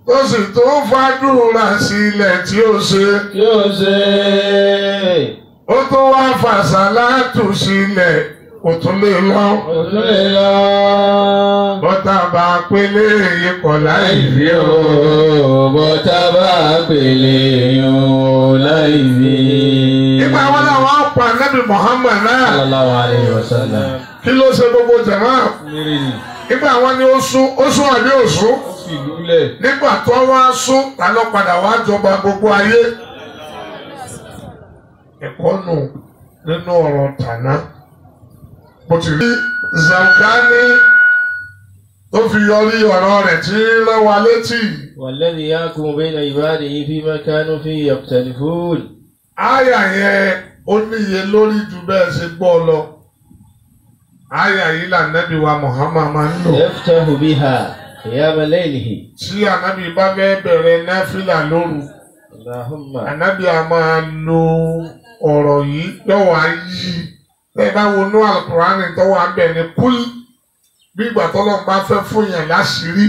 Tó sì tó fàdúrà sílẹ̀ tí ó ṣe. Ó tó wá fàṣàlátù sílẹ̀ kò tún lè lọ. Bọ́tà bá pélé ikọ̀ láì rí o. Bọ́tà bá pélé yóò láì rí. Nígbà wọn náà wọ́n pa Nábì Muhammad náà. Sallallahu alayhi wa sallam. Kí ló ṣe gbogbo jàmáà? Nígbà wọn ni ó sún àbí ó sún. Nígbà tó wá sún ta ló padà wá jọba gbogbo ayé. Ẹ̀kọ́ nù nínú ọ̀rọ̀ tàná. Mo ti rí Zawkani tó fi yọrí ọ̀rọ̀ rẹ̀ tí ń rán wa létí. Walladhi yahkumu bayna ibadihi fima kanu fihi yakhtalifun. Àyà yẹn ó níye lórí ju bẹ́ẹ̀ ṣe gbọ́ lọ. Àyà yìí là Nábì wa Muhammad máa ń lò. Yaftahu biha qiyama laylihi. Tí ànábì bá fẹ́ bẹ̀rẹ̀ náfìlà lóru. Allahumma. Ànábì a máa lo ọ̀rọ̀ yìí lọ́wọ́ ayé. Bẹ́ẹ̀ bá wo inú Al-Qur'ani tó wà ń bẹ̀ ní kúl. Bí ìgbà tọ́lọ́ bá fẹ́ fún yàn láṣìírí.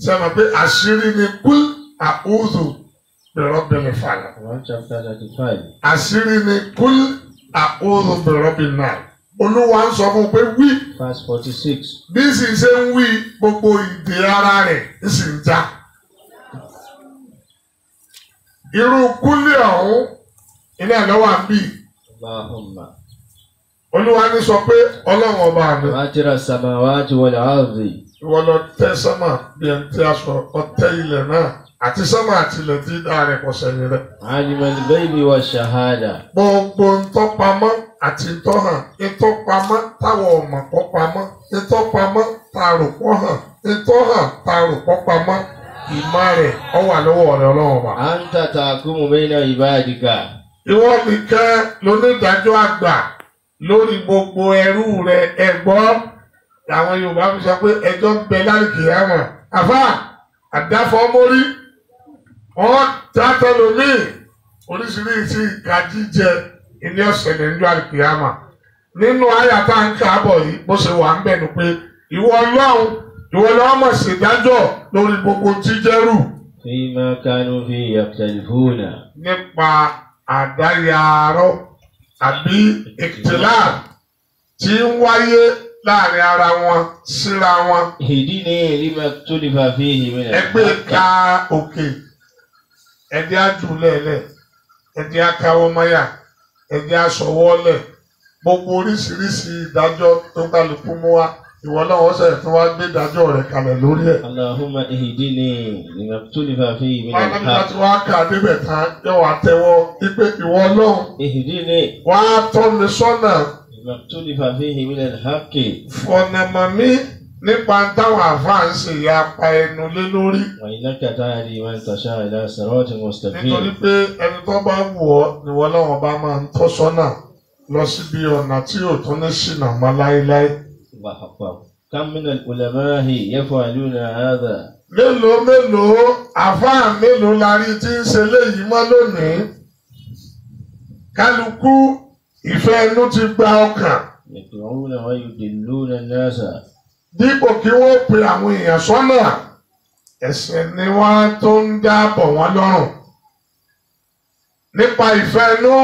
Sẹ́wọ̀n pé àṣírí ni kúl a'udhu bi rabbil falaq. Chapter 35. Àṣírí ni kúl a'udhu bi rabbin nas. Olúwa ń sọ fún pé wí. Verse 46. Bí sì ṣe ń wí gbogbo ìdè ara rẹ̀ ń sì ń já. Irú kúlẹ̀ ọ̀hún iná lọ́wọ́ à ń bì. Allahumma. Olúwa ní sọ pé Ọlọ́run ọba mi. Fatira samawati wal ardi. Ìwọ lọ tẹ́ sánmà bí ẹni tí a sọ ọtẹ́ ilẹ̀ náà àti sánmà àti ilẹ̀ tí dáa rẹ̀ kọ̀ sẹ́yìn rẹ̀. Alimal ghaibi wash shahada. Gbogbo ntọ́pamọ́ àti ntọ́hàn, ntọ́pamọ́ táwọn ọmọ kọ́ pamọ́, ntọ́pamọ́ tààrò pọ̀ hàn, ntọ́hàn tààrò pọ̀ pamọ́, ìmọ̀ rẹ̀ ọ wà lọ́wọ́ rẹ̀ Ọlọ́run ọba. Anta tahkumu bayna ibadika. Ìwọ nìkan lónídàájọ́ àgbà lórí gbogbo ẹrú rẹ̀ ẹ̀gbọ́n. Àwọn Yorùbá fi sọ pé ẹjọ́ ń bẹ lálùkìyámà. Àfà àdáfọ́ mórí wọ́n tààtọ̀ lómi oríṣiríṣi ìka jíjẹ ilé ọ̀sẹ̀ lẹ́jọ́ àlùkìyámà. Nínú àyà tá à ń kà á bọ̀ yìí bó ṣe wà ń bẹ̀ ni pé ìwọ Ọlọ́run ìwọ lọ́wọ́ mọ̀ ṣèdájọ́ lórí gbogbo jíjẹ́rù. Fima kanu fihi yakhtalifuna. Nípa àdáyàrọ́ àbí ìkìtìlá tí ń wáyé láàrin ara wọn síra wọn. Ihdini lima ikhtalafa fihi min al-haqq. Ẹgbẹ́ ká òkè ẹdí àjùlẹ̀lẹ̀ ẹdí àkáwọ́ máyà ẹdí àsọwọ́lẹ̀ gbogbo oríṣiríṣi ìdájọ́ tó kálukú mú wá ìwọ náà wọ́n sẹ̀ tó wá gbé ìdájọ́ rẹ̀ kalẹ̀ lórí ẹ̀. Allahumma ihdini lima ikhtalafa fihi min al-haqq. Wọ́n láti wá kà débẹ̀ tán yóò wá tẹ́wọ́ wípé ìwọ náà Ihdini wá tọ́ mi sọ́nà. lima ikhtalafa fihi min al-haqq. Fọ̀nàmọ́ mi nípa táwọn àfáà ń ṣe ya pa ẹnu lé lórí. Wa innaka tahdi man tasha'u ila siratin mustaqim. Nítorí pé ẹni tó bá wù ọ́ níwọ náà bá máa ń tọ́ sọ́nà lọ síbi ọ̀nà tí yóò tún ní ṣìnà mọ́ láéláé. Allahu akbar. Kam min al-ulama'i yaf'aluna hadha. Mélòó àfáà mélòó la rí tí ń ṣe léyìí mọ́ lónìí. Kálukú ìfẹ́ inú ti gba ọkàn. Yad'una wa yudilluna an-nasa. Dípò kí wọ́n pe àwọn èèyàn sọ́nà, ẹ̀sìn ni wọ́n tó ń dáàbò wọn lọ́rùn. Nípa ìfẹ́ inú,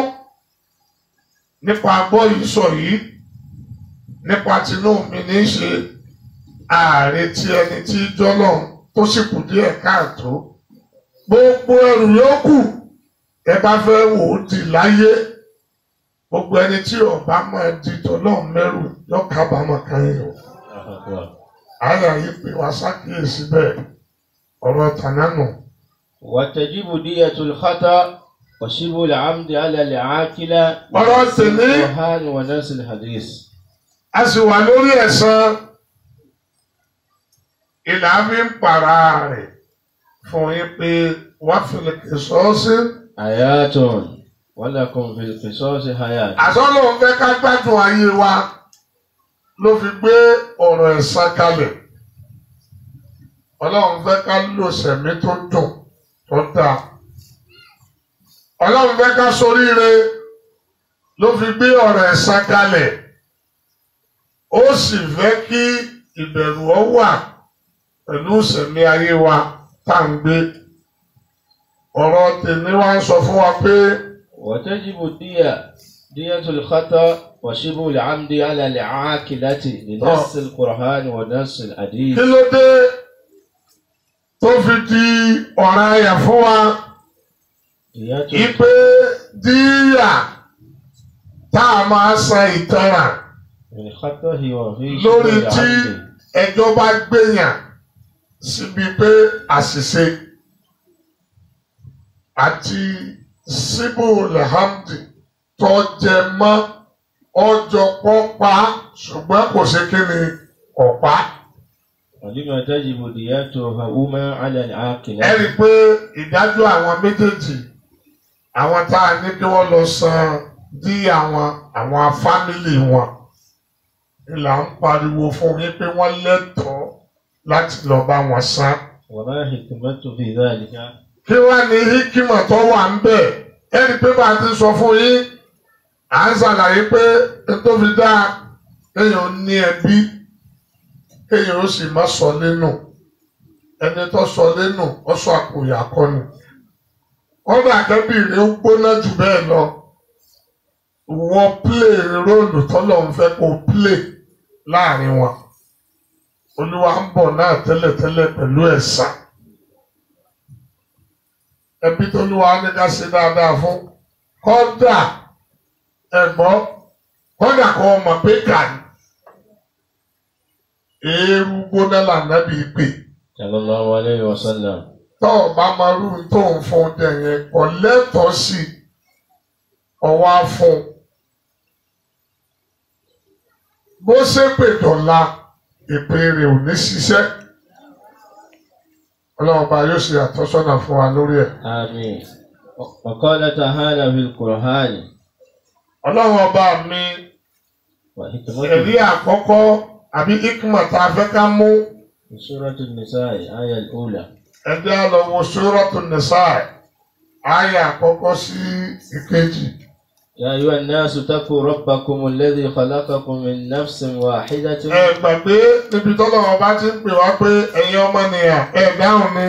nípa gbọ́ yìí sọ yìí, nípa tinú mi ní í ṣe ààrẹ tí ẹni tí jọ́lọ̀ tó sì kù díẹ̀ káàtó. Gbogbo ẹrù yòókù ẹ bá fẹ́ wò ó di láyé. Gbogbo ẹni tí ọba máa di tọ́lọ́ mẹ́rù yóò kábàámọ̀ kan yìí o. Àyà yìí pé wá sákìyèsí bẹ́ẹ̀ ọ̀rọ̀ tànánù. Watajibu diyatul khata wa shibu al-amdi ala al-aaqila. Ọ̀rọ̀ tèmi. Wàhálì wa nas al-hadith. A sì wà lórí ẹ̀san ìlà fi ń para rẹ̀ fún yín pé wá fil qisasi. Hayatun wa lakum fil qisasi hayat. Àsọ́lọ́ ń fẹ́ ká gbádùn ayé wa ló fi gbé ọ̀rọ̀ ẹ̀san kalẹ̀. Ọlọ́run fẹ́ ká lò sẹ̀mí tó dùn tó dáa. Ọlọ́run fẹ́ ká ṣoríire ló fi gbé ọ̀rọ̀ ẹ̀san kalẹ̀. Ó sì fẹ́ kí ìbẹ̀rù ọ wà pẹ̀lú ìṣẹ̀mí ayé wa tá à ń gbé. Ọ̀rọ̀ tèmi wá ń sọ fún wa pé وتجب دية الخطأ وشبه العمد على العاقلة لنص القرآن ونص الحديث. kí ló dé tó fi di ọ̀ranyàn fún wa ìpè díyà tá a máa san ìtanràn lórí tí ẹjọ́ bá gbéyàn síbi pé àṣìṣe àti síbù lẹ́hàmdì tó jẹ mọ́ ọjọ́ pọ́pá ṣùgbọ́n kò ṣe kí ni ọ̀pá. ولما تجب ديتهما على العاقلة. ẹ rí i pé ìdájọ́ àwọn méjèèjì àwọn tá a ní kí wọ́n lọ san dí àwọn fámìlì wọn ìlà ń pariwo fún yín pé wọ́n lẹ́tọ̀ọ́ láti lọ bá wọn san. وما حكمة في ذلك. kí wàá ní hikima tó wà ń bẹ̀ ẹ rí i pé bá a ti sọ fún yín à ń ṣàlàyé pé tó fi dá èèyàn ní ẹbí èèyàn ó sì má sọ nínú ẹni tó sọ nínú ó sọ àpòyà kọ́ni wọ́n bá kẹ́bí rẹ̀ ó gbóná jù bẹ́ẹ̀ lọ wọ́n play róòlù tọ́lọ̀ ń fẹ́ kó play láàrin wọn olúwa ń bọ̀ náà tẹ́lẹ̀tẹ́lẹ̀ pẹ̀lú ẹ̀san ẹbí tó lúwa ní ká ṣe dáadáa fún kọ́dà ẹ̀gbọ́n kọ́dà kọ́ ọmọ pé kà ní eérú gbóná lànàbí pè. Sallallahu alayhi wa sallam. tọ́ ọ bá máa rú tó ń fún un dẹ̀yẹn kò lẹ́tọ̀ọ́ sí ọwọ́ á fún un. bó ṣe pè dọ̀la ìpè rẹ̀ ò ní ṣiṣẹ́. ọlọ́run bá yóò ṣe àtọ́sọ́nà fún wa lórí ẹ̀. Àmín. Wa qala ta'ala fil Qur'an. ọlọ́run ọba mi ẹ̀rí àkọ́kọ́ àbí ikma tá a fẹ́ ká mú. Suratu Nisaa aya al-ula. ẹgbẹ́ á lọ wo Suratu Nisaa aya àkọ́kọ́ sí ìkejì. Ya ayyuhan nasu taqu rabbakum alladhi khalaqakum min nafsin wahidatin. ẹ gbàgbé níbi tọ́lọ́run bá ti ń pè wá pé ẹ̀yin ọmọnìyàn ẹ dáhùn ni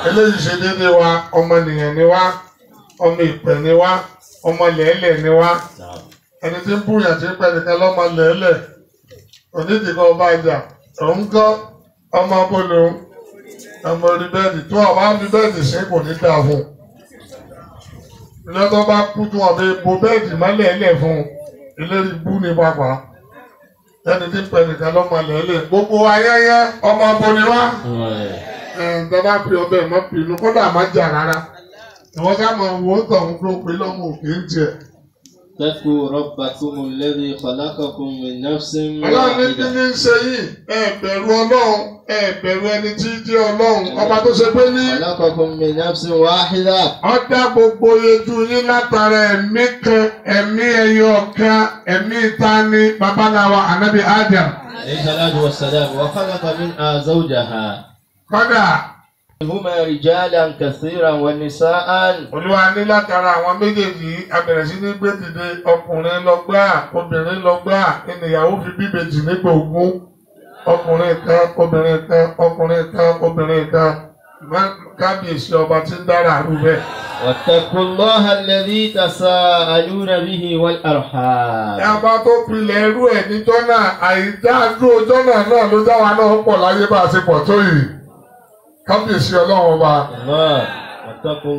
eléyìí ṣe déédéé wa ọmọnìyàn ni wá ọmọ ìpẹ́ ni wá ọmọ lẹ́lẹ̀ ni wá ẹni tí ń búyàn tí ń pẹ́ nìkan lọ́mọ lẹ́lẹ̀ onídìí kan bá jà òun kọ́ ọmọ abúlé ọmọ orí bẹ́ẹ̀dì tó àwọn ábí bẹ́ẹ̀dì sí kò ní dáa fún un ilé tó bá kú tí wọ́n fi bo bẹ́ẹ̀dì mọ́lẹ̀ ẹ̀lẹ̀ fún un ìlérí bú ní pápá ẹni tí ń pẹ́ nìkan lọ́mọ lẹ́lẹ̀ gbogbo ayẹyẹ ọmọ abúlé wa tó bá fi ọbẹ̀ mọ́ pinnu kódà má jà rárá ìwọ́n ká mọ̀ wọ́n tọ̀hún tó pé lọ́mọ òkè ń tiẹ̀. Taqu rabbakum alladhi khalaqakum min nafsin Ọlọ́run ní kí wahidah. ní ṣe yìí ẹ bẹ̀rù Ọlọ́run ẹ bẹ̀rù ẹni tí í jẹ́ Ọlọ́run ọba tó ṣe pé ní. Khalaqakum min nafsin wahidah. Ó dá gbogbo ojú yín látara ẹ̀mí kan ẹ̀mí ẹyọ kan ẹ̀mí ìtaní babaláwa ànábì Adam. Alayhi salatu wassalam wa khalaqa minha zawjaha. Kọ́dà Huma rijalan kathiran wa nisaan. Olúwa ní látara àwọn méjèèjì abẹ̀rẹ̀ sí ní gbé dìde ọkùnrin lọ́gbà obìnrin lọ́gbà ènìyàwó fi bíbejì nígbà ogún ọkùnrin kan obìnrin kan ọkùnrin kan obìnrin kan kábíyèsí ọba tí ń dára àrùbẹ́. Wattaqullaha alladhi tasaaluna bihi wal arham. Ẹ̀bá tó pilẹ̀ ẹrú ẹ̀ níjọ́ náà àìdáàdúró ọjọ́ náà ló dá wa náà pọ̀ láyé bá a ti pọ̀ tó yìí. Kábíyèsí ọlọ́run ọba.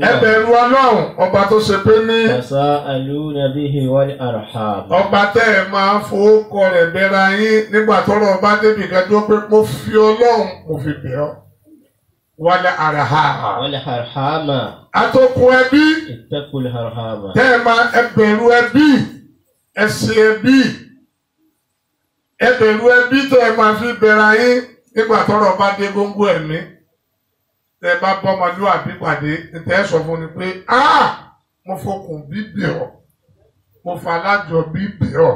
Ẹ bẹ̀rù ọlọ́run ọba tó ṣe pé ní. Tasaaluna bihi wal arham. Ọba tẹ́ ẹ máa fowókọ rẹ̀ bẹ̀rẹ̀ yín nígbà tọ́rọ̀ ọba débi kẹjọ pé mo fi ọlọ́run mo fi bẹ̀ ọ́. Wal arham. Wal arhama. Àtòkùn ẹbí. Ittaqul arhama. Tẹ́ ẹ máa ẹ bẹ̀rù ẹbí. Ẹ ṣe ẹbí. Ẹ bẹ̀rù ẹbí tẹ́ ẹ máa fi bẹ̀rẹ̀ yín nígbà tọ́rọ̀ ọba dé góńgó ẹ̀mí. Tẹ bá bọ́ ọmọlúwàbí pàdé tẹ ẹ sọ fún ni pé mo fọkùn bíbí ọ mo fa alájọbí bì ọ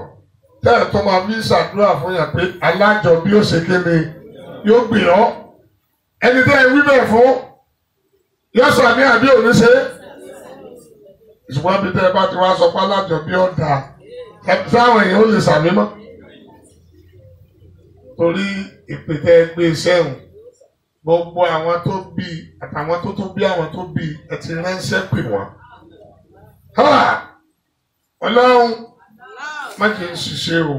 tẹ ẹ tó máa fi ṣàdúrà fún yàn pé alájọbí ó ṣe kéde yóò gbé ọ ẹni tẹ ẹ wí bẹ́ẹ̀ fún yóò sọ ní àbí òní ṣe ṣùgbọ́n bí tẹ ẹ bá ti wá sọ pé alájọbí ọ dà ẹ táwọn èèyàn ó lè sàmì mọ́ torí ìpè tẹ ẹ gbé sẹ́hùn gbogbo àwọn tó bí àtàwọn tó tún bí àwọn tó bí ẹ ti ránṣẹ́ pè wọ́n. Ọlọ́run má kì í ṣiṣẹ́ o.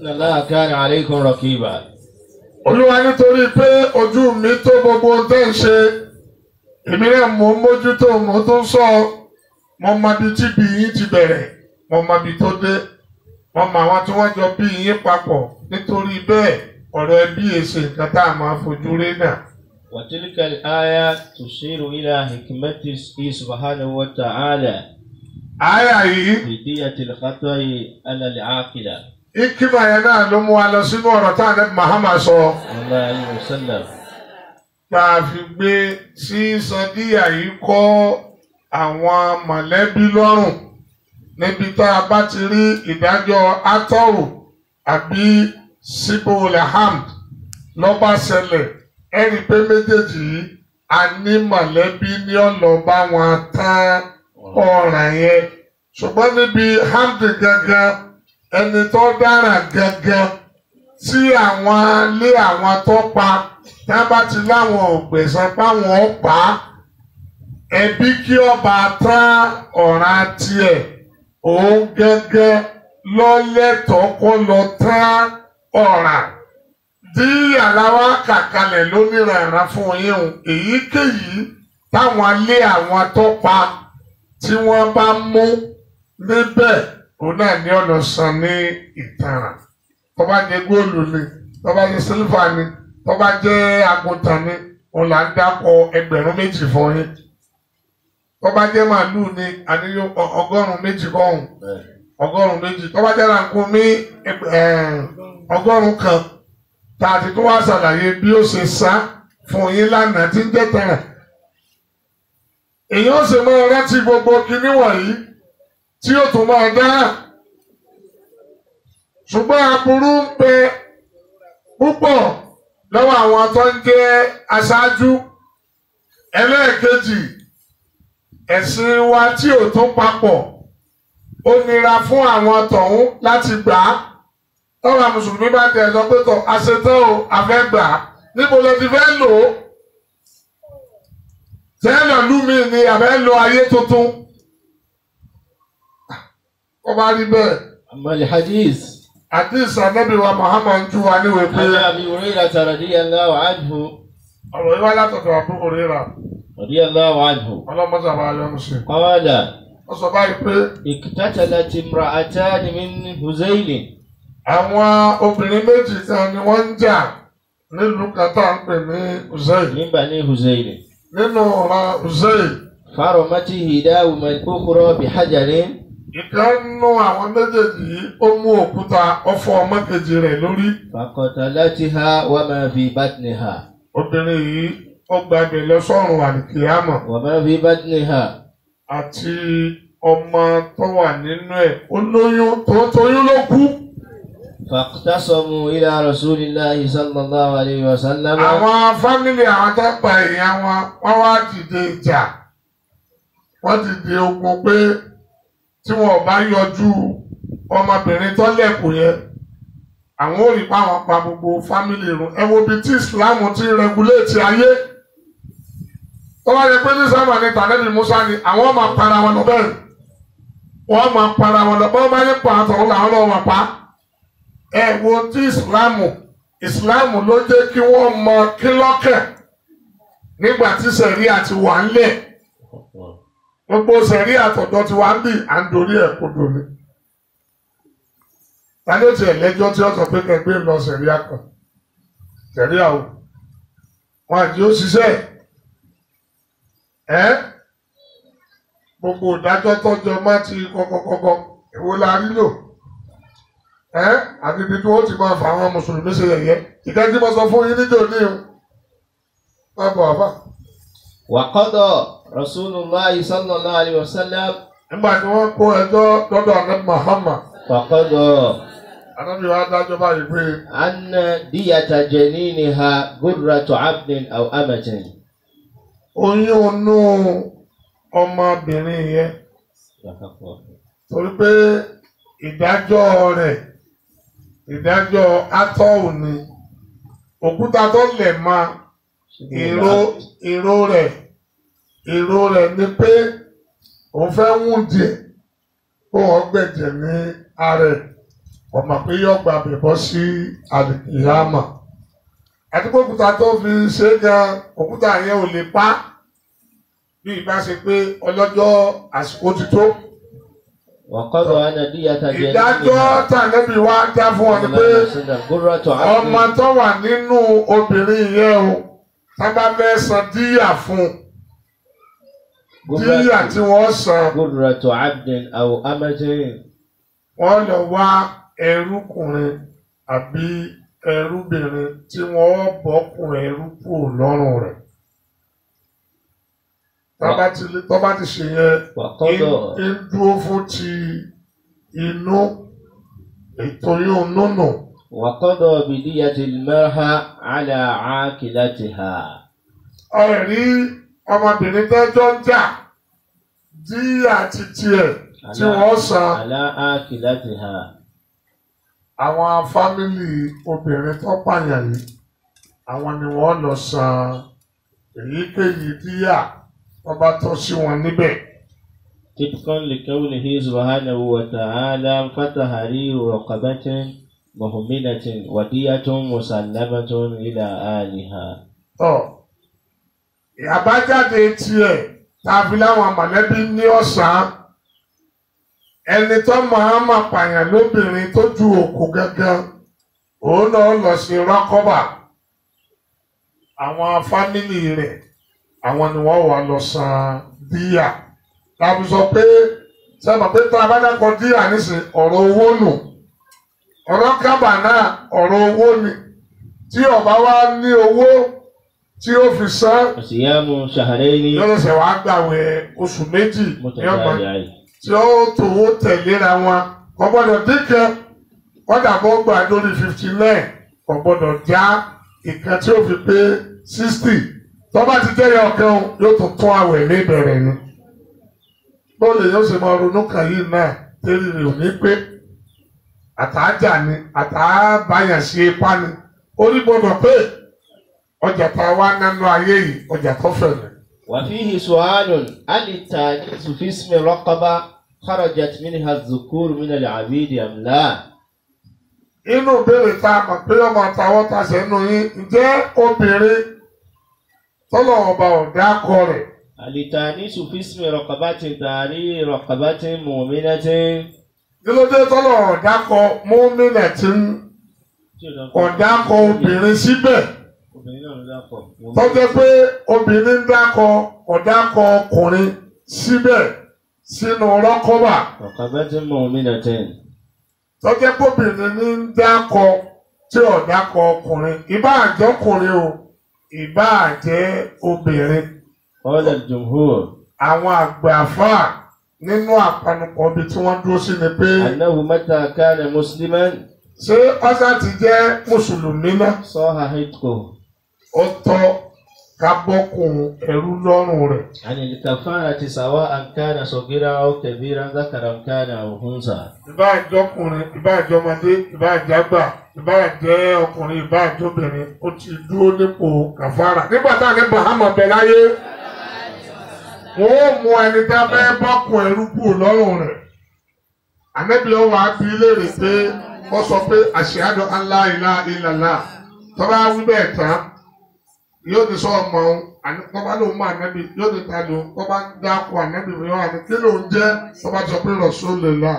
Inna Allaha kana alaykum raqiba. Olúwa nítorí pé ojú mi tó gbogbo tẹ́ ń ṣe èmi náà mò ń mójútó mo tó ń sọ mo mọ ibi tí bí yín ti bẹ̀rẹ̀ mo mọ ibi tó dé mo mọ àwọn tí wọ́n jọ bí yín papọ̀ nítorí bẹ́ẹ̀ ọ̀rọ̀ ẹbí èsè nǹkan tá a máa fojú rí náà. Wa tilka al-aya tushiru ila hikmatihi subhanahu wa ta'ala. Àyà yìí. Fi diyatil khata'i ala al-aqila. Ìkímà yẹn náà ló mú wa lọ sínú ọ̀rọ̀ tá a ní Muhammad sọ. Sallallahu alayhi wa sallam. Tá a fi gbé sísan díyà yìí kọ́ àwọn mọ̀lẹ́bí lọ́rùn níbi tá a bá ti rí ìdájọ́ atọ́rù àbí síbòlì hamd lọ́ba ṣẹlẹ̀ ẹ̀rí pé méjèèjì yìí a ní mọ̀lẹ́bí ní ọ̀nà bá wọn tán ọ̀ràn yẹn ṣùgbọ́n níbi hamd gangan ẹni tó dára gangan tí àwọn lé àwọn tó pa tí wọ́n bá ti láwọn ògbẹ̀sán páwọn pa ẹbí kí ọba tán ọ̀ràn tiẹ̀ òun gẹ́gẹ́ lọ́lẹ́tọ̀ọ́ kó lọ tán ọ̀ràn tí aláwa kàkalẹ̀ lónìrànràn fún yín o èyíkéyìí táwọn lé àwọn tó pa tí wọ́n bá mú níbẹ̀ òun náà ní ọ̀nà san ní ìtanràn tó bá jẹ́ góòlù ni tó bá jẹ́ sílífà ni tó bá jẹ́ àgùntàn ni òun là ń dákọ̀ 2,000 fún yín. Tó bá jẹ́ màálù ni àníyó 100 kọ́hùn 100 tó bá jẹ́ ràkúnmí 100 kan tá a ti tún wá ṣàlàyé bí ó ṣe sá fún yín lánàá tí ń jẹ́ tẹ̀rẹ̀. Èyí ó sì máa rántí gbogbo kinní wọ̀nyí tí ó tún máa dára. Ṣùgbọ́n aburú ń bẹ púpọ̀ lọ́wọ́ àwọn tó ń jẹ́ aṣáájú. Ẹlẹ́ẹ̀kejì ẹ̀sìn wa tí ò tún papọ̀ ó nira fún àwọn tọ̀hún láti gbà á. Tọ́wọ́ Mùsùlùmí bá tẹ̀ sọ pé tọ̀ àṣetán o àfẹ́ gbà á níbo ló ti fẹ́ lò ó. Tẹ́lọ̀ lúmi ni àfẹ́ lo ayé tuntun. Ó bá rí bẹ́ẹ̀. Àmàlì hadith. Hadith Ànábì wa Muhammad tú wa níwèé pé. Àná Abi Hurairah radiyallahu anhu. Ọ̀rọ̀ yìí wá látọ̀dọ̀ Abu Hurairah. Radiyallahu anhu. Ọlọ́mọdé àbá yọ ṣe. Qala. Ó sọ báyìí pé. Iqtatalat imra'atan min Huzayl. Àwọn obìnrin méjì kan ni wọ́n ń jà nílùú kan tá à ń pè ní Huzayl. Min Bani Huzayl. Nínú ọ̀rọ̀ Huzayl. Faramati ihdahuma al-ukhra bihajarin. Ìkan nínú àwọn méjèèjì yìí ó mú òkúta ọfọ ọmọ kejì rẹ̀ lórí. Faqatalatiha wa ma fi batniha. Obìnrin yìí ó gbàgbé lọ sọ́run àlìkìyámà. Wa ma fi batniha. Àti ọmọ tó wà nínú ẹ̀ ó lóyún tóyún ló kú. Faqtasamu ila rasulillahi sallallahu alayhi wa sallam. Àwọn fámìlì àwọn tó pa èèyàn wọ́n wá dìde ìjà. Wọ́n dìde ogun pé tí wọn bá yọjú ọmọbìnrin tó lẹ́kùn yẹn àwọn ò rí pa àwọn pa gbogbo fámìlì run. Ẹ wo bí tí ìsìláàmù ti rẹguléètì ayé. Tó bá yẹ pé ní sábà ní tànẹ́bì Musa ni àwọn máa para wọn lọ bẹ́ẹ̀. Wọ́n máa para wọn lọ bọ́ọ̀ bá yẹ pa àtọ̀hún làwọn náà máa pa. Ẹ wo tí ìsìláàmù ló jẹ́ kí wọ́n mọ kílọ́kẹ̀ nígbà tí sẹ̀rí àti wà ń lẹ̀. Gbogbo sẹ̀rí àtọ̀dọ̀ ti wá ń bì à ń dorí ẹ̀ kodò ni. Tani ó ti ẹ̀lẹ́jọ́ tí ó sọ pé kẹgbẹ́ lọ sẹ̀rí àkàn. Sẹ̀rí àwọ̀. Wọ́n àti ó ṣiṣẹ́. Gbogbo ìdájọ́ tọ́jọ́ má ti kọ́kọ́kọ́kọ́. Èwo la rí lò? Àbí ibi tí wọ́n ti máa fà àwọn Mùsùlùmí ṣe yẹ̀yẹ́. Ìkẹ́jí mo sọ fún yín níjọ́ ní o. Má bọ̀ àbá. Wa qada Rasulullahi sallallahu alayhi wa sallam. Nígbà tí wọ́n kó ẹjọ́ lọ́dọ̀ Ànábì Muhammad. Wa qada. Ànábì wa dájọ́ báyìí pé. Anna diyata janiniha gurratu abdin aw amatin. Oyún inú ọmọbìnrin yẹn. Torí pé ìdájọ́ rẹ̀ ìdájọ́ atọ́wù ni òkúta tó lẹ̀ mọ́ èrò rẹ̀ ni pé òun fẹ́ wùn díẹ̀ kó wọ́n gbẹ̀jẹ̀ ní ààrẹ ọmọ pé yóò gba bẹ̀bọ̀ sí àlìkìyámà àti pé òkúta tó fi ṣe gan òkúta yẹn ò lè pa bí ìbá ṣe pé ọlọ́jọ́ àsìkò ti tó. ìdájọ́ tànẹ́bí wa dá fún ọ ni pé ọmọ tó wà nínú obìnrin yẹn o tábà fẹ́ san díyà fún díyà tí wọ́n san. wọ́n lọ wá ẹrúkùnrin àbí ẹrúbìnrin tí wọ́n bọ́kùnrin ẹrú kúrò lọ́rùn rẹ̀. Tọ́ba ti ṣe yẹn ń dúró fún ti inú ètò yóò núnù. وقضى بدية المرأة على عاقلتها. Ẹ̀rí ọmọbìnrin tẹ́jọ́ ń jà díyà ti tiẹ̀ tí wọ́n san. على عاقلتها. Àwọn fámìlì obìnrin tó pààyàn yìí àwọn ni wọ́n lọ san èyíkéyìí díyà wọ́n bá tọ́ sí wọn níbẹ̀. طبقا لقوله سبحانه وتعالى فتحرير رقبة مؤمنة ودية مسلمة إلى أهلها. Àbájáde tiẹ̀ tàbí láwọn mọ̀lẹ́bí ní ọ̀sán ẹni tó máa pààyàn lóbìnrin tó ju òkú gángan òun náà lọ sí rákọ́bà àwọn fámìlì rẹ̀ àwọn ni wọ́n wà lọ san díyà tàbí sọ pé sábà pé tá a bá dákọ̀ díyà nísìn ọ̀rọ̀ owó nù ọ̀rọ̀ kábà náà ọ̀rọ̀ owó ni tí ọba wa ní owó tí ó fi san yóò ṣe wàá gbàwẹ̀ oṣù méjì tí ó tòwó tẹ̀léra wọn kò gbọ́dọ̀ dínkẹ́ kọ́dà bó gbà lórí 59 kò gbọ́dọ̀ já ìkan tí ó fi pé 60 tó bá ti jẹ́yà ọ̀kan yóò tún àwẹ̀ ní ìbẹ̀rẹ̀ ni bóòlù yóò ṣe máa ronú kàn yìí náà tẹ́lẹ̀ rẹ̀ ò ní pé àtàjà ni àtàbáyàn sí ipá ni orí gbọ́dọ̀ pé ọjà tá a wá nánú ayé yìí ọjà tó fẹ̀lẹ̀. وفيه سؤال هل التأنيث في اسم رقبة خرجت منها الذكور من العبيد أم لا؟ inú béèrè tá a mọ̀ pé ọmọ àtàwọn ta sẹ́nu yín ǹjẹ́ obìnrin tọ́lọ̀ ọba ọ̀dà kọ rẹ̀. هل التأنيث في اسم رقبة تحرير رقبة مؤمنة؟ kí ló dé tọ́lọ̀ ọ̀dà kọ mọ́mínà tí ọ̀dà kọ obìnrin síbẹ̀ tọ́jọ́ pé obìnrin ń dákọ ọ̀dákọ ọkùnrin síbẹ̀ sínú rọ́kọ́bà. Raqabatin mu'minatin. Tọ́jọ́ pé obìnrin ní ń dákọ tí ọ̀dákọ ọkùnrin ìbá àjẹ́ ọkùnrin o ìbá àjẹ́ obìnrin. Qala al-jumhur. Àwọn àgbàfà nínú àpanupọ̀ ibi tí wọ́n dúró sí ni pé. Annahu mata kana musliman. Ṣé ọ́sà ti jẹ́ mùsùlùmí náà? Sahha hitquhu. Ó tọ́ ká bọ́kùn ẹrú lọ́rùn rẹ̀. Àní al-kafarati sawa'an kana saghiran aw kabiran dhakaran kana aw unsa. Ìbá àjọkùnrin, ìbá àjọmọdé, ìbá àjàgbà, ìbá àjẹ́ ọkùnrin, ìbá àjọbìnrin, ó ti dúró nípò kàfàrà. Nígbà tá a ní Muhammad bẹ láyé, wọ́n ó mú ẹni tá a fẹ́ bọ́kùn ẹrú kúrò lọ́rùn rẹ̀. Ànábì ó wá bi léèrè pé wọ́n sọ pé ashhadu an la ilaha illallah. Tọ́ba wí bẹ́ẹ̀ tán yóò ní sọ ọmọ òun tọ́ba ló mú ànábì yóò ní ta ló tọ́ba ń dákọ̀ ànábì mi wá ní kí ló ń jẹ́ tọ́ba sọ pé Rasulullah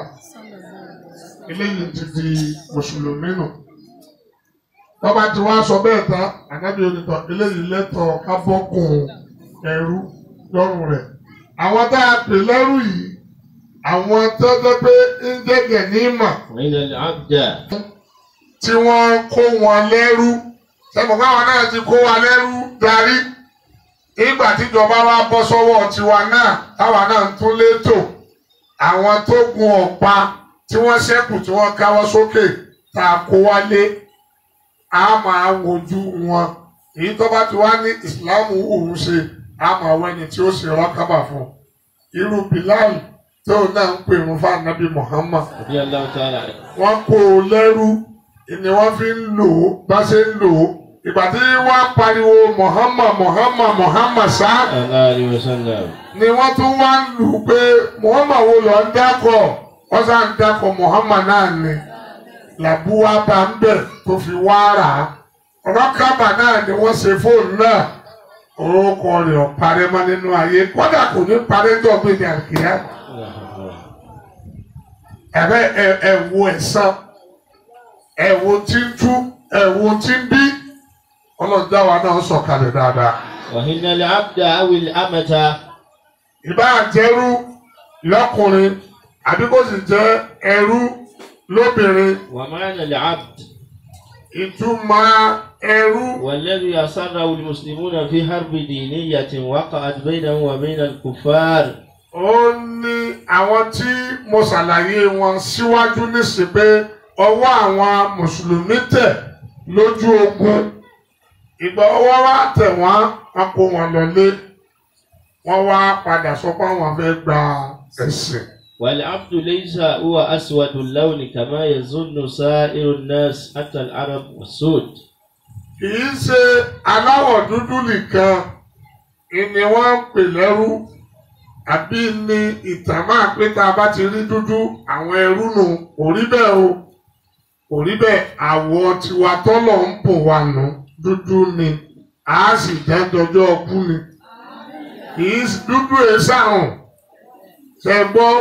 eléyìí ti di mùsùlùmí nù. Tọ́ba ti wá sọ bẹ́ẹ̀ tán ànábì onítọ̀ eléyìí lẹ́tọ̀ọ́ ká bọ́kùn ẹrú lọ́rùn rẹ̀. Àwọn tá a pè lẹ́rú yìí àwọn tó jẹ́ pé ń jẹ́gẹ̀ ní ìmọ̀ tí wọ́n kó wọn lẹ́rú. Sẹ́mu káwọn náà ti kó wa lẹ́rú darí. Ìgbà tíjọba wa bọ́ sọ́wọ́ tiwa náà táwa náà ń tún létò. Àwọn tó gun ọ̀pá tí wọ́n ṣẹ́kù tí wọ́n káwọ́ sókè tá a kó wálé. A máa wojú wọn. Èyí tó bá ti wá ní ìsìláàmù òun ṣe a máa wẹ́ni tí ó ṣe rákábà fún. Irú Bilal tó náà ń pè fún Ànábì Muhammad. Wọ́n kó o lẹ́rú ni wọ́n fi ń lò ó bá ṣe ń lò ó ìgbà tí wọ́n pariwo Muhammad sá ni wọ́n tún wá ń lù pé Muhammad wo lọ ń dákọ̀ wọ́n sá ń dákọ̀ Muhammad náà ni làbúwá bá ń bẹ̀ tó fi wá rà á rọ́kàbà náà ni wọ́n ṣe fóònù náà orúkọ rẹ̀ ò parẹ́ mọ́ nínú ayé kódà kò ní parẹ́ tó gbé ní àkìyà ẹ̀wò ẹ̀sán ẹ̀wò tí ń tú ẹ̀wò tí ń bí ọlọ́dún àwa náà sọ̀kalẹ̀ dáadáa. وإن العبد أو الأمة ìbá jẹ́rú lọ́kùnrin àbí kó sì jẹ́ ẹrú lóbìnrin. ومعنى العبد ìtumọ̀ ẹrú. والذي أصره المسلمون في حرب دينية وقعت بينه وبين الكفار. ó ní àwọn tí mo ṣàlàyé wọn síwájú nísìnyí pé ọwọ́ àwọn mùsùlùmí tẹ̀ lójú ogun ìgbà ọwọ́ wa tẹ̀ wọ́n kó wọn lọlé wọ́n wá padà sọ pé àwọn fẹ́ gba ẹ̀sìn. والعبد ليس هو أسود اللون كما يظن سائر الناس حتى العرب والسود. kìí ṣe aláwọ̀ dúdú nìkan ni wọ́n ń pè lẹ́rú àbí ní ìtàn máa pé tá a bá ti rí dúdú àwọn ẹrú nù kò rí bẹ́ẹ̀ o kò rí bẹ́ẹ̀ àwọ̀ tiwa tọ́lọ̀ ń bò wá nù dúdú ni a sì jẹ́ dọjọ́ ọkú ni kìí dúdú ẹ̀ sàrùn ṣe gbọ́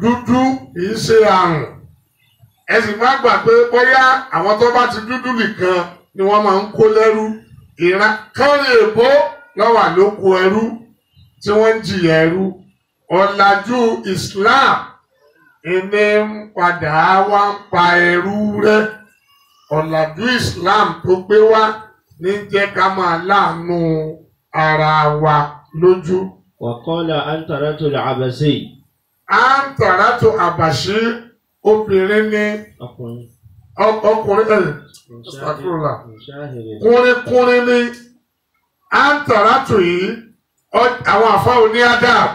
dúdú kìí ṣe àrùn ẹ sì má gbà pé bóyá àwọn tó bá ti dúdú nìkan ni wọ́n máa ń kó lẹ́rú ìran kánrin èbó lọ́wọ́ lóko ẹrú tí wọ́n ń jìyà ẹrú ọ̀làjú Islam ìní ń padà wá ń pa ẹrú rẹ́ ọ̀làjú Islam tó gbé wá ní jẹ́ ká máa láàánú ara wa lójú. وقال أنترة العبسي. Antaratu Abashi obìnrin ní ọkùnrin kúnrin ní Antaratu yìí àwọn àfa òní Adam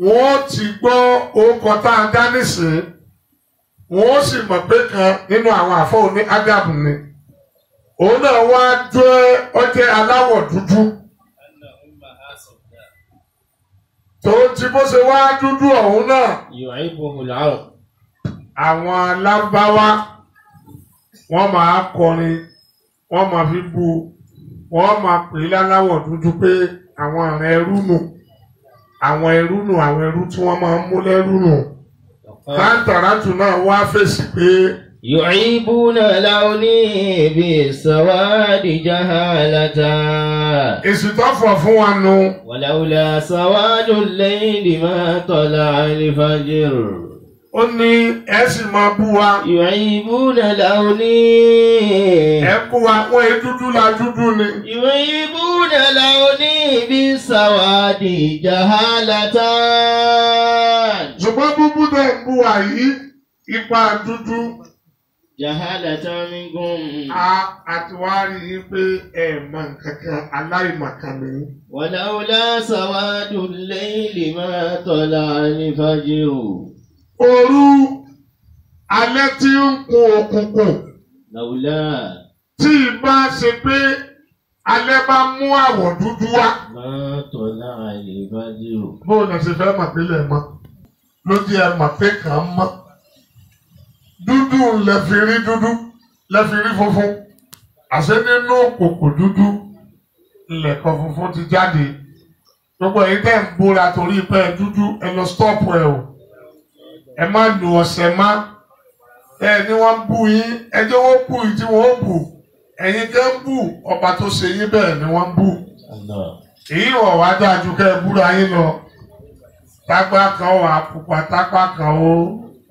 wọ́n ti gbọ́ orúkọ tá a dá nísìnyí wọ́n sì mọ̀ pé kan nínú àwọn àfa òní Adam ni òun náà wá jẹ́ ọjẹ́ aláwọ̀ dúdú. tó ti bó ṣe wá dúdú ọ̀hún náà. àwọn alábáwá wọ́n máa kọrin wọ́n máa fi bu wọ́n máa pè láláwọ̀ dúdú pé àwọn àrùn ẹrú nù àwọn ẹrú nù àwọn ẹrú tí wọ́n máa ń mú lẹ́rú nù. Antaratu náà wá fèsì pé. يعيبون لوني بالسواد جهالة. èsì tó fọ̀ fún wa nù. ولولا سواد الليل ما طلع الفجر. ó ní ẹ sì máa bú wa. يعيبون لوني. ẹ kú wa wọ́n ẹ dúdú la dúdú ni. يعيبون لوني بالسواد جهالة. ṣùgbọ́n búbú náà ń bú wa yìí ipa dúdú. Jahalata minkum. àti wá rí i pé ẹ mọ nǹkan kan aláìmọ̀kan ni. Walaula sawadul layli ma tala al-fajru. Òru alẹ́ tí ń kun òkùnkùn. Laula. Tí ìbá ṣe pé alẹ́ bá mú àwọ̀ dúdú wá. Ma tala al-fajru. Bóò ní ṣe fẹ́ mọ̀ pé lẹ̀ mọ́ ló jẹ́ ẹ mọ̀ pé kàn án mọ́. Dúdú lẹ́fi rí dúdú lẹ́fi rí funfun àṣẹ nínú òkòkò dúdú ilẹ̀kọ̀ funfun ti jáde gbogbo èyí tẹ́ ń bóra torí pé dúdú ẹ lọ stọ́ọ̀pù ẹ o ẹ má lu ọ̀sẹ̀ má ẹ ní wọ́n bú yín ẹjọ́ wọ́n bú yìí tí wọ́n bù ẹ̀yin tẹ́ ń bù ọba tó ṣe yín bẹ́ẹ̀ ni wọ́n bù èyí wọ̀ wá dájú kẹ́ ẹ búra yín lọ tápá kan wà pupa tápá kan ó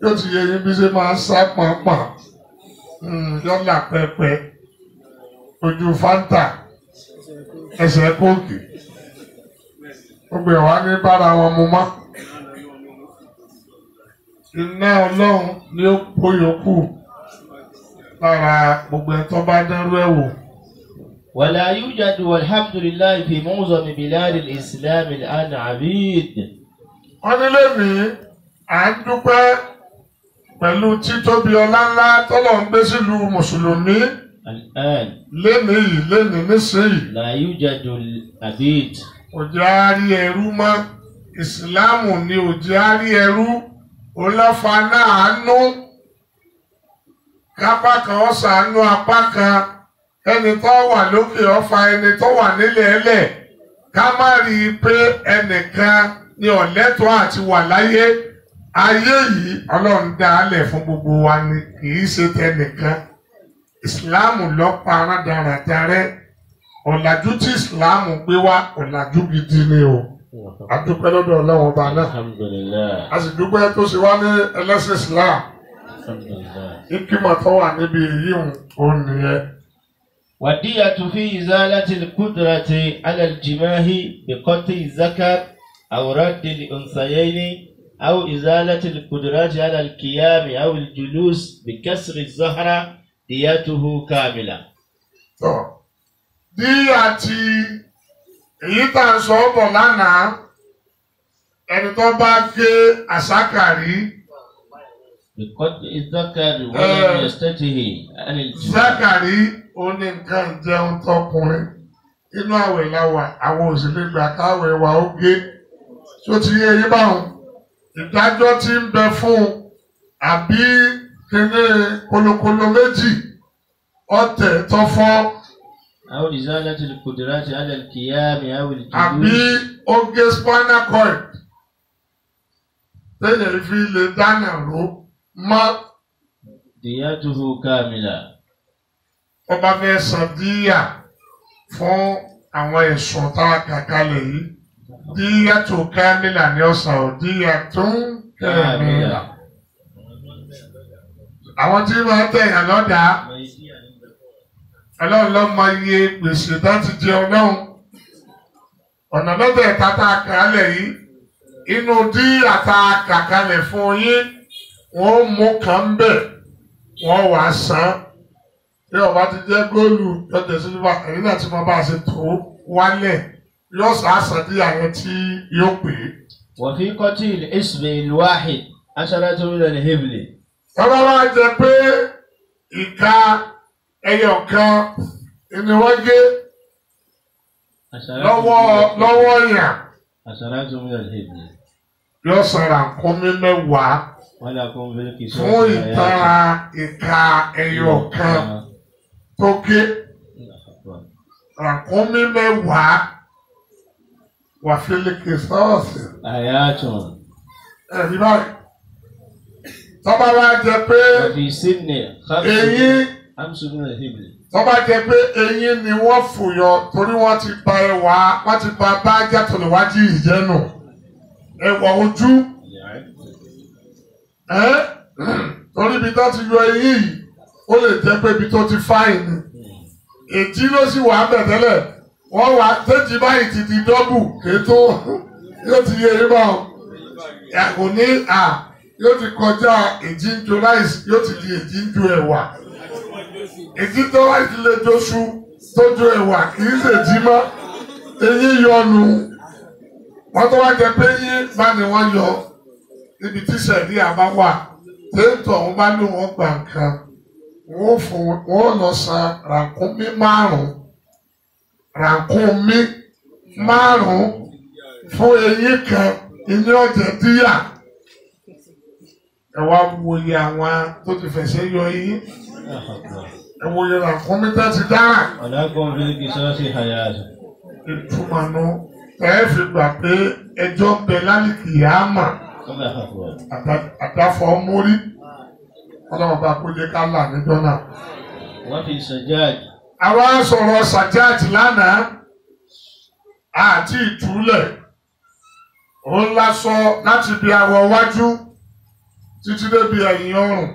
yóò ti yẹ yín bí ṣe máa ń sá pọ̀npọ̀n yọ́là pẹ́pẹ́ ojú fanta ẹsẹ̀ kóòkì gbogbo ẹ̀ wá ní bára wọn mu mọ́ iná ọlọ́run ni ó kó yòókù lára gbogbo ẹ̀ tó bá dẹ́rú ẹ̀ wò. ولا يوجد والحمد لله في معظم بلاد الإسلام الآن عبيد. wọ́n ní lónìí à ń dúpẹ́ pẹ̀lú títóbi ọlá ńlá tọ́lọ̀ ń gbé sílùú mùsùlùmí. الآن lẹ́ni nísìnyí لا يوجد العبيد. kò jẹ́ àárí ẹrú mọ́. ìsìláàmù ni ò jẹ́ àárí ẹrú. olọ́fà náà àánú kápá kan ó ṣàánú apá kan. ẹni tó wà lókè ọ̀fà ẹni tó wà nílẹ̀ ẹlẹ̀. ká má rí i pé ẹnìkan ni ọ̀lẹ́tọ̀ọ́ àti wà láyé. ayé yìí ọlọ́run dá a lẹ̀ fún gbogbo wa ni kì í ṣe tẹnìkan. ìsìláàmù ló pa rádaràda rẹ́. ọ̀làjú tí ìsìláàmù gbé wá ọ̀làjú gidi ni o. a dúpẹ́ lọ́dọ̀ ọlọ́run ọba náà. Alhamdulillah. a sì dúpẹ́ tó ṣe wá ní ẹlẹ́sìn islam. Alhamdulillah. ìkímọ̀ tó wà níbi èyí ò nìyẹn. والدية في إزالة القدرة على الجماع بقطع الذكر أو رد الأنثيين أو إزالة القدرة على القيام أو الجلوس بكسر الزهرة ديته كاملة. díyà tí èyí tá à ń sọ bọ̀ lánàá ẹni tó bá gé àsákàrí. بقطع الذكر ولم يستطع عن الجماع. zákàrí ó ní nǹkan ìjẹun tọkùnrin inú àwẹ̀ làwà àwọn òṣèlú gbà káwẹ̀ wà ó gé tó ti yé yín báwọn ìdájọ́ tí ń bẹ fún àbí kíní kolokolo méjì ọ̀tẹ̀ tọ́fọ́ أو إزالة القدرة على القيام أو àbí الجلوس. ó gé spinal cord téèyàn fi lè dáná ró mọ́ ديته كاملة. wọ́n bá fẹ́ san díyà fún àwọn ẹ̀sùn tá a kà kalẹ̀ yìí díyà tó kámílà ní ọ̀sán ò díyà tó ń kámílà. àwọn tí wọ́n tẹ̀yàn lọ́dà ọlọ́run ló mọ iye gbèsè tó ti jẹ ọlọ́run. ọ̀nà mẹ́tẹ̀ẹ̀ta tá a kà á lẹ̀ yìí inú díyà tá a kà kalẹ̀ fún yín wọ́n mú kan bẹ̀ wọ́n wá san. bí ọba ti jẹ́ góòlù lọ́jọ́ sílífà ẹ̀yìn náà tí mo bá ṣe tó wálẹ̀ yóò sàásàn díyà yẹn tí yóò pè é. وفي قتل الإصبع الواحد 10 من الهبل. Tọ́lá wá jẹ pé ìka ẹyọ kan ni wọ́n gé lọ́wọ́ yàn 10 من الهبل. yóò sọ̀rọ̀ àkómi mẹ́wàá ولكم في القصاص fún ìtara ìka ẹyọ kan tó gé àkómi mẹ́wàá wà fílíkì sọ́ọ̀sì. آيات. Ẹ̀rí báyìí. Tọ́ba wá jẹ pé وفي سن eyín 5 من الهبل. tọ́ba jẹ pé eyín ni wọ́n fòyọ torí wọ́n ti ba ẹwà wọ́n ti ba bájá tó lè wájú ìjẹ́nu ẹwà ojú torí ibi tó ti yọ eyín yìí ó lè jẹ́ pé ibi tó ti fáìn ni èjì ló sì wà bẹ̀tẹ́lẹ̀ wọ́n wà tẹ́jì báyìí ti di dọ́bù kéétó yóò ti yẹ yín báwọn kò ní yóò ti kọjá èjì ń jo ráìsì yóò ti di èjì ń jo ẹ̀wà èjì tó ráìsì lè jóṣù tó jo ẹ̀wà kì í ṣèjì mọ́ eyín yọnu wọ́n tó wá jẹ pé eyín bá ní wọ́n yọ níbi tí sẹ̀rí àbá wà téèntọ̀ wọn bá ní wọn gbà nǹkan wọ́n lọ san ràkúnmí márùn-ún fún eyín kan ìní ọ̀jẹ̀ díyà. Ẹ wá wòye àwọn tó ti fẹsẹ̀ yọ eyín. Ẹ wòye ràkúnmí tó ti dára. ولكم في القصاص حياة. Ìtumọ̀ nu ẹ fi gbà pé ẹjọ́ ń bẹ lálìkì yàámà àdáfọ́ mórí. Ọlọ́run bá kó lé ká là níjọ́ náà. وفي السجاج. Àwa sọ̀rọ̀ sàjáàtì lánàá àti ìtúlẹ̀. Ó ń lásọ láti bí awọ wájú títí débi ẹ̀yìn ọrùn.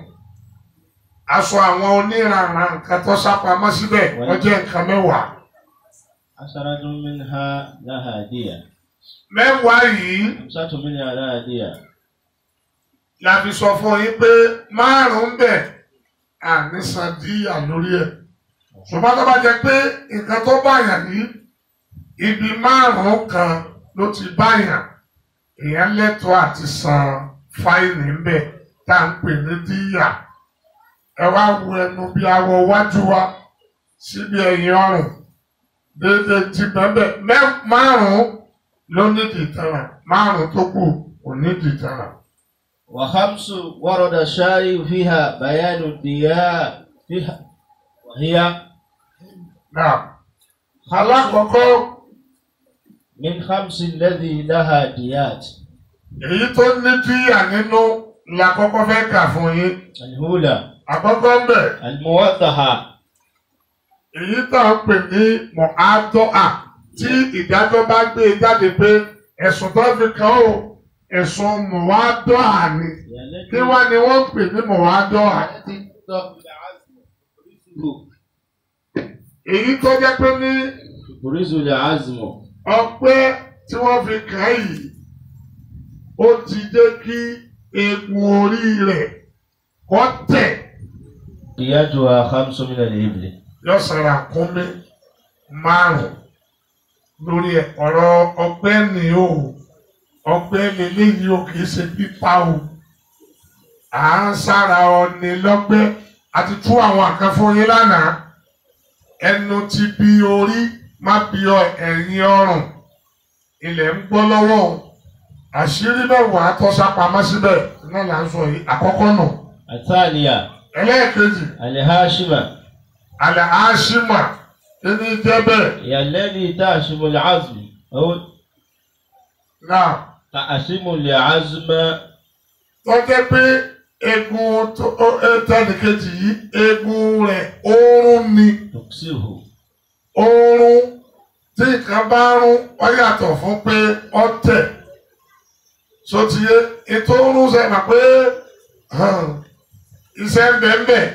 Aṣọ àwọn oníranran nǹkan tó sápamọ́ síbẹ̀ wọ́n jẹ́ nǹkan mẹ́wàá. 10 منها لها دية. Mẹ́wàá yìí 5 منها لها دية. la fi sọ fún yín pé márùn-ún bẹ̀ àníṣan díyà lórí ẹ̀. Ṣùgbọ́n tó bá jẹ́ pé nǹkan tó báyàn ní ibi márùn-ún kan ló ti báyàn èèyàn lẹ́tọ̀ọ́ àti san fáìnì ń bẹ̀ tá à ń pè ní díyà. Ẹ wá wo ẹnu bí awọ wájú wa síbi ẹ̀yìn ọrùn déédéé ti bẹ́ẹ̀ márùn-ún ló ní ìtara márùn-ún tó kù kò ní ìtara. وخمس ورد الشارع فيها بيان الدياء فيها وهي alákọ̀ọ́kọ́ من خمس الذي لها ديات. èyí tó ní díyà nínú la kọ́kọ́ fẹ́ kà fún yín. الأولى àkọ́kọ́ ń bẹ̀. الموضحة. èyí tá à ń pè ní mọ̀ádọ́à tí ìdájọ́ bá gbé jáde pé ẹ̀sùn tó fi kàn ó ẹ̀sùn mọ̀ádọ́à ni kí wá ni wọ́n ń pè ní mọ̀ádọ́à. èyí tó jẹ́ pé ní برز العزم. ọpẹ́ tí wọ́n fi kàn yìí ó ti jẹ́ kí eegun orí rẹ̀ kó tẹ̀. دياتها 5 من الإبل. yóò sara kúnmí márùn lórí ọ̀rọ̀ ọpẹ́ ni o ọpẹ́ lélẹ́yìí o kìí ṣe pípa o à ń sára ọ̀nì lọ́gbẹ́ àti tú àwọn àkànfọ́ yín lánàá ẹnu ti bí orí má bí ẹ̀yìn ọrùn ilẹ̀ ń gbọ́ lọ́wọ́ o àṣírí mẹ́wàá tó sápamọ́ síbẹ̀ náà là ń sọ yìí àkọ́kọ́ nù. الثانية ẹlẹ́ẹ̀kejì. الهاشمة. العاشمة إني جبل. هي الذي تعشم العزم أو نعم. تعشم العزم. tọ́jẹ́ pé egun tẹ́nìkejì yìí egun rẹ̀ oorun ni. تكسره. oorun tí nǹkan bá rún ó yàtọ̀ fún pé ó tẹ̀. sotiye ètò oorun ṣe mà pé iṣẹ́ ń bẹ̀ ń bẹ̀.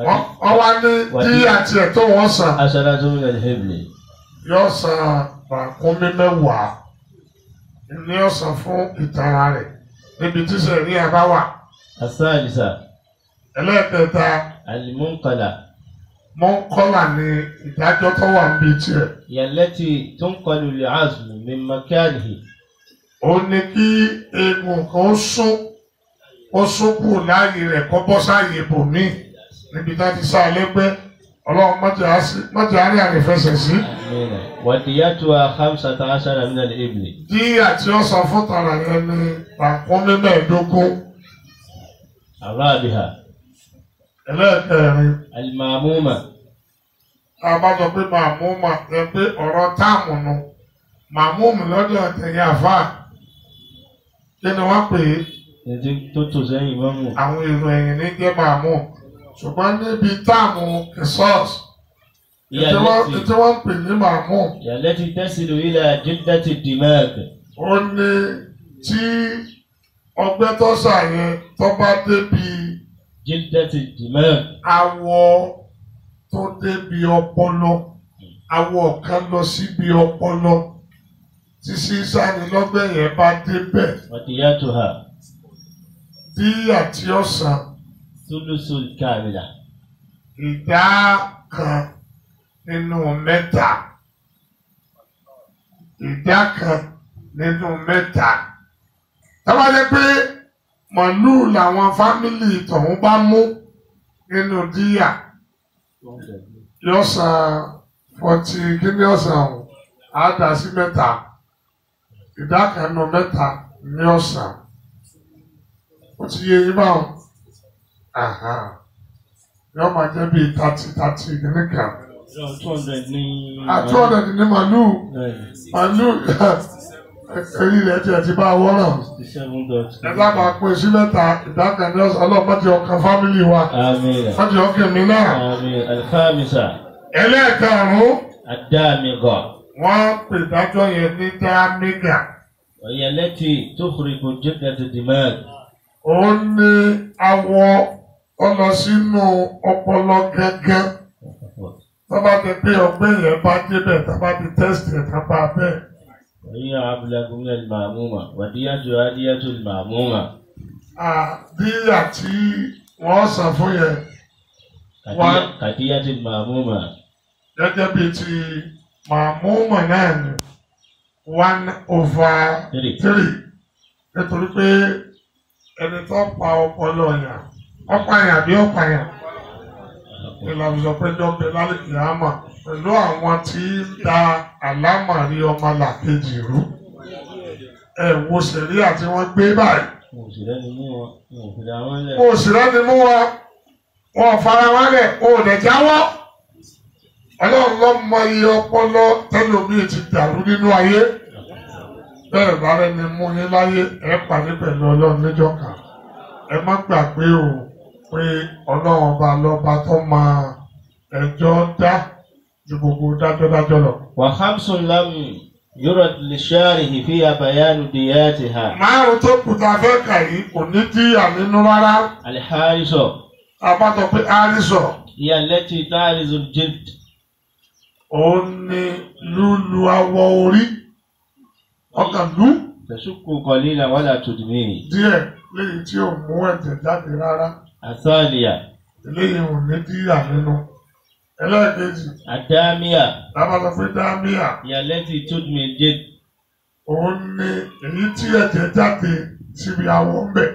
wọ́n wá ní bí àti ẹ̀ tó wọ́n san. aṣáájú tó ń lè hẹ́bìlì. yóò san ràkúnmí mẹ́wàá ní ọ̀sán fún ìtara rẹ̀ níbi tí sẹ̀rí ẹ̀ bá wà. asáàlìsà. ẹlẹ́ẹ̀kẹta. àlìmúnkàlà. mọ́ńkọ́là ni ìdájọ́ tó wà níbi tiẹ̀. yàlẹ́tì tó ń kọlu lè azùmù min makanihi. ó ní kí eegun kan ó sún kù láàyè rẹ̀ kó bọ́ sáàyè bòmíì níbi tá a ti sá lẹ́gbẹ́ ọlọ́run mọ́tò àárín àrífẹsẹ̀ sí. wàdíyàtúwà 15 min al-ibli. díyà tí ó san fún tara yẹn ní ràkúnmí 15. àràbìhà. ẹlẹ́ẹ̀kẹrin. al-ma'muma. tá a bá sọ pé màmúmà ẹ pé ọ̀rọ̀ táàmù nu màmúmù lọ́dọ̀ ọ̀tẹ̀yìn àfà kí ni wọ́n pè é. ètò tó tò sẹ́yìn mọ́mù. àwọn èrò ẹ̀yìn ní jẹ́ màmú ṣùgbọ́n níbi táàmù kìsọ́ọ̀sì tí wọ́n pè ní màmú. yàlẹ́tì tasilu ila jiddati dimag. ó ní tí ọgbẹ́ tó ṣàyẹn tó bá débi. jiddati dimag. awọ tó débi ọpọlọ awọ kan lọ síbi ọpọlọ tí sísáni lọ́gbẹ́ yẹn bá débẹ̀. wàdíyàtúhà. díyà tí ó san. Sulusul kamila. ìdá kan nínú mẹ́ta. ìdá kan nínú mẹ́ta. Tábà jẹ́ pé màlúù làwọn fámìlì tọ̀hún bá mú nínú díyà. Yóò san 40 kíní ọ̀sán àádá sí mẹ́ta. ìdá kan nínú mẹ́ta ní ọ̀sán. Ó ti yé yín báwọn. Yóò máa jẹ́ bíi 30 nìkan. 200 ní. 200 ní màlúù. Màlúù èyí rẹ̀ ti bá wọ́rọ̀. Ẹ dábàá pé sí mẹ́ta ìdákan ní ọ̀sán ọlọ́mọdé ọkàn fámìlì wa. Mọ́dé ọkàn mi náà. Al-khamisa. ẹlẹ́ẹ̀karùn-ún. Ad-damiga. Wọ́n pè dájọ́ yẹn ní dámígà. wa hiya allati tukhriju jiddata dimag. Ó ní awọ ọlọ sínú ọpọlọ gángan. Tọ́ba ti pé ọgbẹ́ yẹn bá débẹ̀ tọ́ba ti tẹ́sítì ẹ̀ tábà bẹ́ẹ̀. wa hiya ablagu min al-ma'muma wa diyatuha diyatu al-ma'muma. Díyà tí wọ́n san fún yẹn. Kadiyatu al-ma'muma. Gẹ́gẹ́ bíi ti màmúmà náà ni 1/3 nítorí pé ẹni tó pa ọpọlọ yàn ọ̀pá yàn àbí ọ̀pá yàn ìlànà ìsọpẹ́jọ́ bẹ lálẹ́ kìámà pẹ̀lú àwọn tí ń da àlámọ̀rí ọmọlàkejì rú. Ẹ wo sẹ̀rí àti wọ́n gbé báyìí. òṣèré ni mú wọn òṣèré àwọn lẹ̀. Òṣèré ni mú wọn, wọn fara wọn lẹ̀, wọn ò lè jáwọ́. Ọlọ́run ló mọ iye ọpọlọ tẹ́lómi ti dàrú nínú ayé. Bẹ́ẹ̀ bá rẹ̀ ni mú yín láyé, ẹ pàdé pẹ̀lú Ọlọ́run níjọ́ kan. Ẹ má gbàgbé o pé Ọlọ́run ọba lọ́ba tó máa ẹjọ́ dá ju gbogbo dájọ́dájọ́ lọ. وخمس لم يرد للشارح فيها بيان دياتها. Márùn-ún tó kù tá a fẹ́ kà yìí kò ní díyà nínú rárá. الحارسة Àbátọ̀ pé àrísọ̀. هي التي تعرض الجلد. Òun ni lúlu awọ orí. Ọkàn lú تشك قليلا ولا تدميه. díẹ̀ léyìí tí ò mú ẹ̀jẹ̀ jáde rárá. الثانية Eléyìí ò ní díyà nínú. Ẹlẹ́ẹ̀kejì, الدامية àbátọ̀ pé dámíà. هي التي تدمي الجلد. Òun ni èyí tí ẹ̀jẹ̀ jáde síbi awọ ń bẹ̀.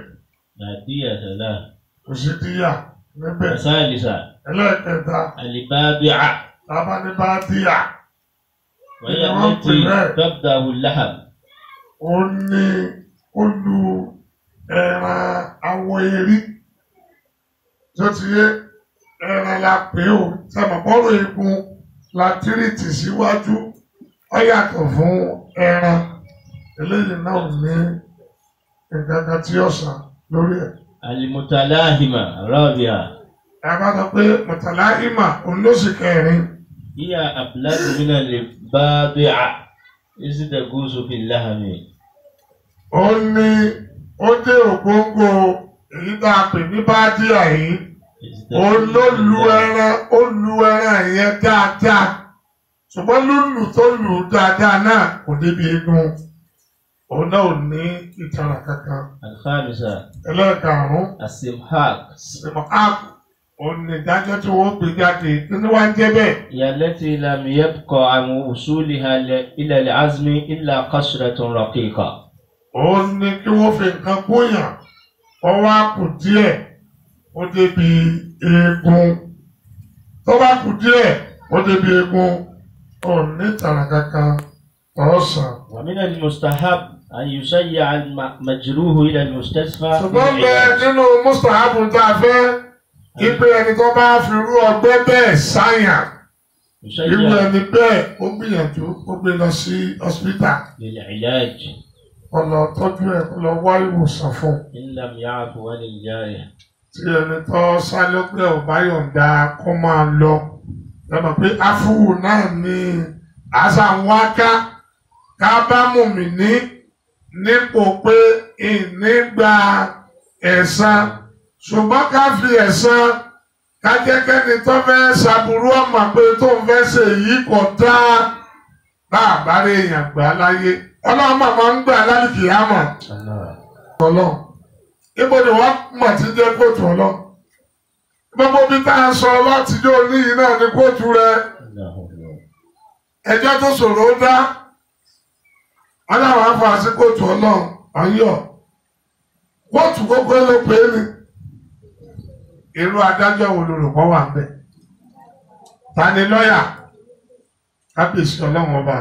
لا دية لها. Kò sí díyà níbẹ̀. الثالثة Ẹlẹ́ẹ̀kẹta, البابعة tábà ní bá díyà. وهي التي تبدأ اللحم. Òun ni ó lu ẹran awọ erí. Tó ti yé ẹran la pè ó, sẹ́mọ̀ bọ́rọ̀ egun la tírìtì síwájú. Ó yàtọ̀ fún ẹran. Eléyìí náà ní nǹkan kan tí ó sàn lórí ẹ̀. المتلاهمة الرابعة Ẹ bá sọ pé mùtàláìmà òun ló sì kẹrin. هي أبلغ من البابعة إذ تجوز في اللحم. Ó ní ó dé ògóńgó èyí tá a pè ní bádíà yìí. Òun ló lu ẹran yẹn dáadáa. Ṣùgbọ́n lúlù tó lù ú dáadáa náà kò débi egun. Òun náà ò ní ìtara kankan. الخامسة Ẹlẹ́ẹ̀karùn-ún, السمحاق Simhaq, òun ní ìdájọ́ tí wọ́n gbé jáde. Kí ni wá ń jẹ́ bẹ́ẹ̀? هي التي لم يبقى عن وصولها إلى العزم إلا قشرة رقيقة. Òun ní kí wọ́n fi nǹkan gúnyàn. Wọ́n wá kù díẹ̀, ó débi eegun. Tó bá kù díẹ̀, ó débi eegun. Òun ní ìtara kankan ọ̀sán. ومن المستحب أن يسيع المجروح إلى المستشفى. Ṣùgbọ́n bẹ́ẹ̀ nínú mustahabu tá a fẹ́ ipe ẹni tó bá fi rú ọgbẹ́ bẹ́ẹ̀ sáyàn. Irú ẹni bẹ́ẹ̀ ó gbìyànjú ó gbé lọ sí hospital. للعلاج Ọ̀nà tọ́jú ẹ̀ lọ wá ìwòsàn fún. إن لم يعفو عن الجارح. Tí ẹni tó sálọ́gbẹ́ ò bá yọ̀ǹda kó máa lọ. Lọ́nà pé áfúwù náà ni àṣà ń wá ká bá mùmí nípò pé ìní gba ẹ̀san. Ṣùgbọ́n ká fi ẹ̀san ká jẹ́ kẹ́ni tó fẹ́ ṣàbùrú ọmọ pé tó ń fẹ́ ṣe yìí kò dáa. Bá a bá rí èèyàn gbà láyé. Ọlọ́run màmá ń gbà lálùkì àmọ̀. Ọlọ́run. Ibo ni wọ́n mọ̀ tí jẹ́ kóòtù Ọlọ́run. Gbogbo bí tá a sọ láti jó níyì náà ní kóòtù rẹ̀. Ẹjọ́ tó ṣòro ó dá. Wọ́n láwọn afa sí kóòtù Ọlọ́run ọ̀yọ́. Kóòtù gbogbo ló pè é ni. Irú adájọ́ wo lorúkọ wà ń bẹ̀? Ta ni lọ́yà? Kábíyèsí Ọlọ́run ọba.